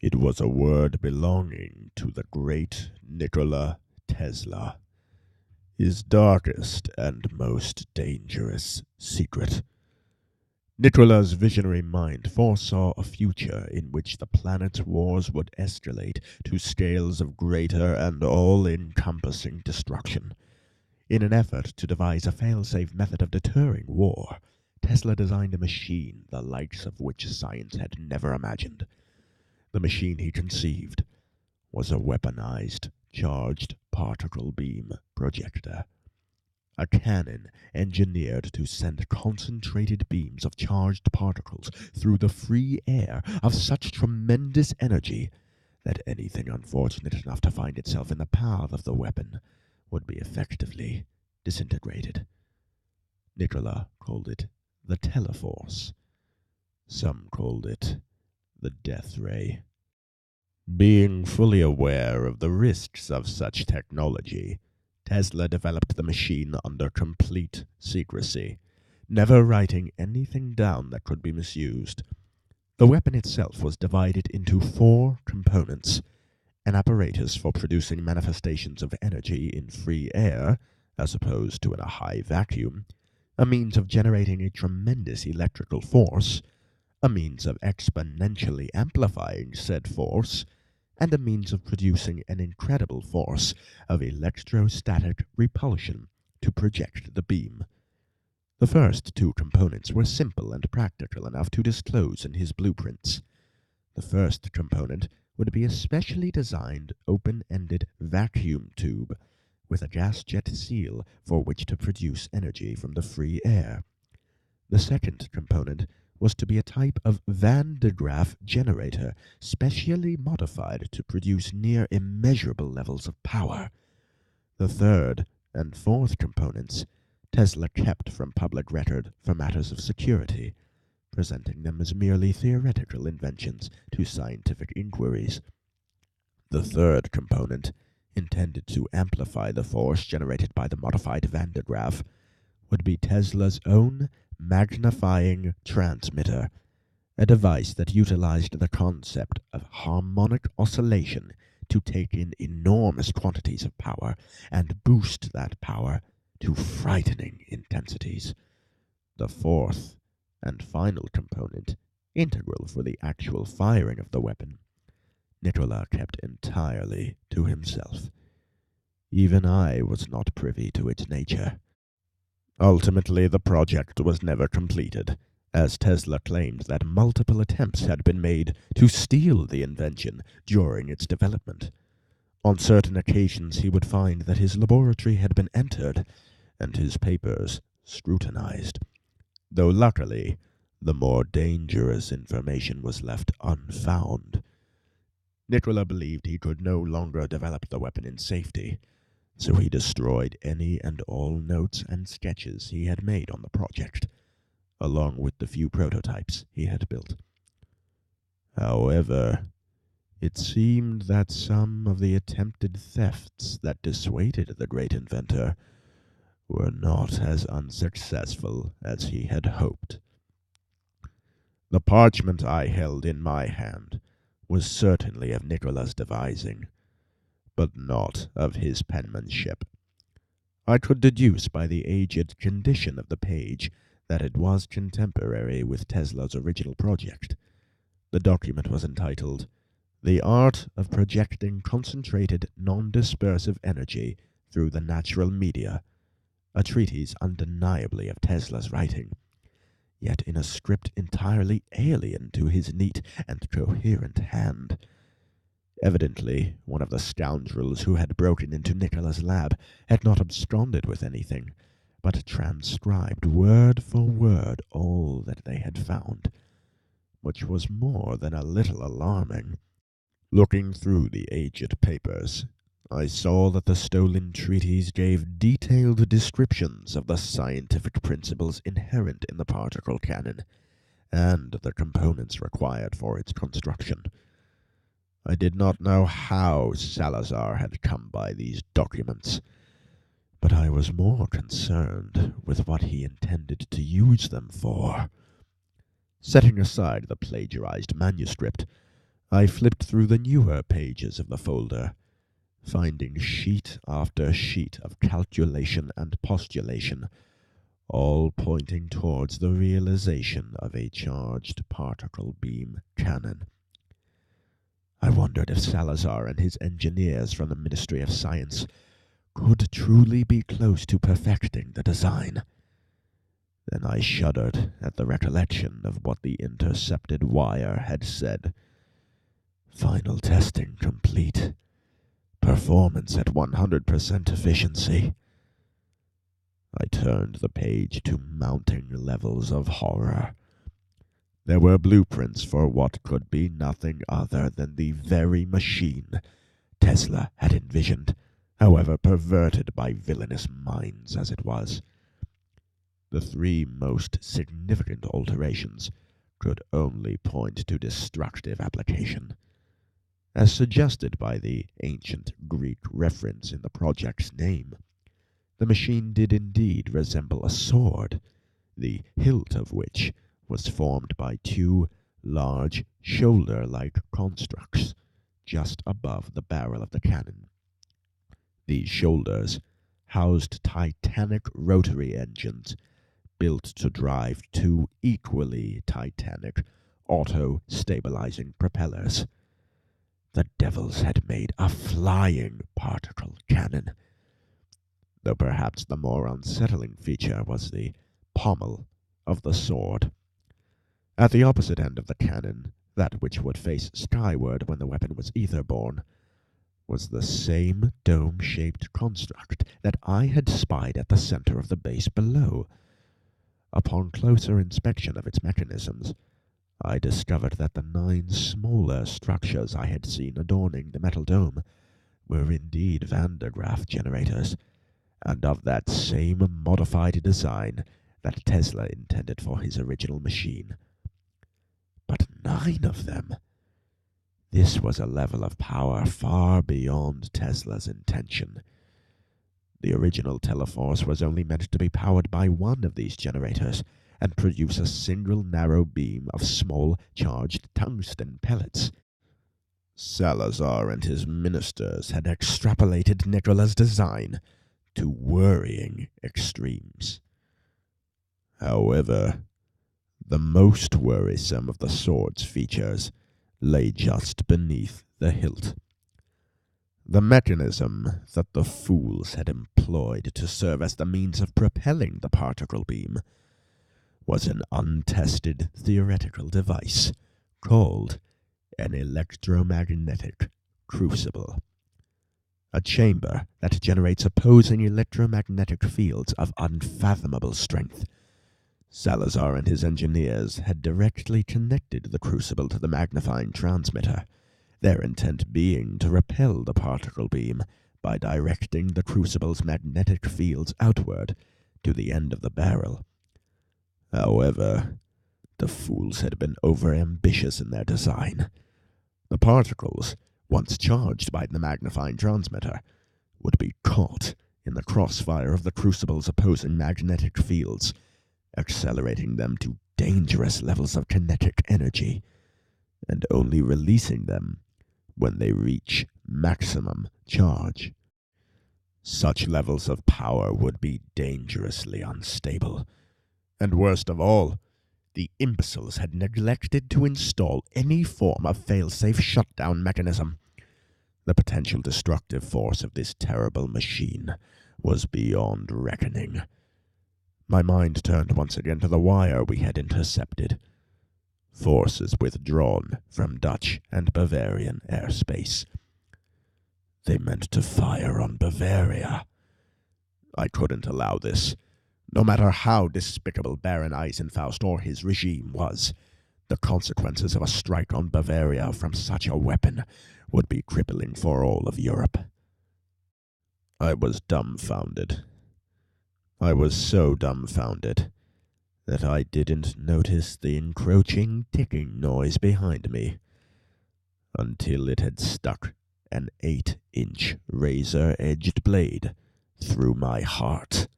It was a word belonging to the great Nikola Tesla, his darkest and most dangerous secret. Nikola's visionary mind foresaw a future in which the planet's wars would escalate to scales of greater and all-encompassing destruction. In an effort to devise a fail-safe method of deterring war, Tesla designed a machine the likes of which science had never imagined. The machine he conceived was a weaponized, charged particle beam projector. A cannon engineered to send concentrated beams of charged particles through the free air of such tremendous energy that anything unfortunate enough to find itself in the path of the weapon would be effectively disintegrated. Nikola called it the Teleforce. Some called it the Death Ray. Being fully aware of the risks of such technology, Tesla developed the machine under complete secrecy, never writing anything down that could be misused. The weapon itself was divided into 4 components: an apparatus for producing manifestations of energy in free air, as opposed to in a high vacuum, a means of generating a tremendous electrical force, a means of exponentially amplifying said force, and a means of producing an incredible force of electrostatic repulsion to project the beam. The first 2 components were simple and practical enough to disclose in his blueprints. The first component would be a specially designed open-ended vacuum tube with a gas jet seal for which to produce energy from the free air. The second component was to be a type of Van de Graaff generator specially modified to produce near immeasurable levels of power. The third and fourth components Tesla kept from public record for matters of security, presenting them as merely theoretical inventions to scientific inquiries. The third component, intended to amplify the force generated by the modified Van de Graaff, would be Tesla's own magnifying transmitter, a device that utilized the concept of harmonic oscillation to take in enormous quantities of power and boost that power to frightening intensities. The fourth and final component, integral for the actual firing of the weapon, Nikola kept entirely to himself. Even I was not privy to its nature. Ultimately, the project was never completed, as Tesla claimed that multiple attempts had been made to steal the invention during its development. On certain occasions he would find that his laboratory had been entered and his papers scrutinized, though luckily the more dangerous information was left unfound. Nikola believed he could no longer develop the weapon in safety, so he destroyed any and all notes and sketches he had made on the project, along with the few prototypes he had built. However, it seemed that some of the attempted thefts that dissuaded the great inventor were not as unsuccessful as he had hoped. The parchment I held in my hand was certainly of Nikola's devising, but not of his penmanship. I could deduce by the aged condition of the page that it was contemporary with Tesla's original project. The document was entitled, "The Art of Projecting Concentrated Non-Dispersive Energy Through the Natural Media," a treatise undeniably of Tesla's writing, yet in a script entirely alien to his neat and coherent hand. Evidently, one of the scoundrels who had broken into Nikola's lab had not absconded with anything, but transcribed word for word all that they had found, which was more than a little alarming. Looking through the aged papers, I saw that the stolen treatise gave detailed descriptions of the scientific principles inherent in the particle cannon, and the components required for its construction. I did not know how Salazar had come by these documents, but I was more concerned with what he intended to use them for. Setting aside the plagiarized manuscript, I flipped through the newer pages of the folder, finding sheet after sheet of calculation and postulation, all pointing towards the realization of a charged particle beam cannon. I wondered if Salazar and his engineers from the Ministry of Science could truly be close to perfecting the design. Then I shuddered at the recollection of what the intercepted wire had said. Final testing complete. Performance at 100% efficiency. I turned the page to mounting levels of horror. There were blueprints for what could be nothing other than the very machine Tesla had envisioned, however perverted by villainous minds as it was. The three most significant alterations could only point to destructive application. As suggested by the ancient Greek reference in the project's name, the machine did indeed resemble a sword, the hilt of which was formed by two large shoulder-like constructs just above the barrel of the cannon. These shoulders housed titanic rotary engines built to drive two equally titanic auto-stabilizing propellers. The devils had made a flying particle cannon, though perhaps the more unsettling feature was the pommel of the sword. At the opposite end of the cannon, that which would face skyward when the weapon was ether-borne, was the same dome-shaped construct that I had spied at the center of the base below. Upon closer inspection of its mechanisms, I discovered that the 9 smaller structures I had seen adorning the metal dome were indeed Van de Graaff generators, and of that same modified design that Tesla intended for his original machine. But 9 of them! This was a level of power far beyond Tesla's intention. The original Teleforce was only meant to be powered by one of these generators, and produce a single narrow beam of small charged tungsten pellets. Salazar and his ministers had extrapolated Nikola's design to worrying extremes. However, the most worrisome of the sword's features lay just beneath the hilt. The mechanism that the fools had employed to serve as the means of propelling the particle beam was an untested theoretical device called an electromagnetic crucible, a chamber that generates opposing electromagnetic fields of unfathomable strength. Salazar and his engineers had directly connected the crucible to the magnifying transmitter, their intent being to repel the particle beam by directing the crucible's magnetic fields outward to the end of the barrel. However, the fools had been overambitious in their design. The particles, once charged by the magnifying transmitter, would be caught in the crossfire of the crucible's opposing magnetic fields, accelerating them to dangerous levels of kinetic energy, and only releasing them when they reach maximum charge. Such levels of power would be dangerously unstable. And worst of all, the imbeciles had neglected to install any form of fail-safe shutdown mechanism. The potential destructive force of this terrible machine was beyond reckoning. My mind turned once again to the wire we had intercepted. Forces withdrawn from Dutch and Bavarian airspace. They meant to fire on Bavaria. I couldn't allow this. No matter how despicable Baron Eisenfaust or his regime was, the consequences of a strike on Bavaria from such a weapon would be crippling for all of Europe. I was dumbfounded. I was so dumbfounded that I didn't notice the encroaching ticking noise behind me until it had stuck an 8-inch razor-edged blade through my heart.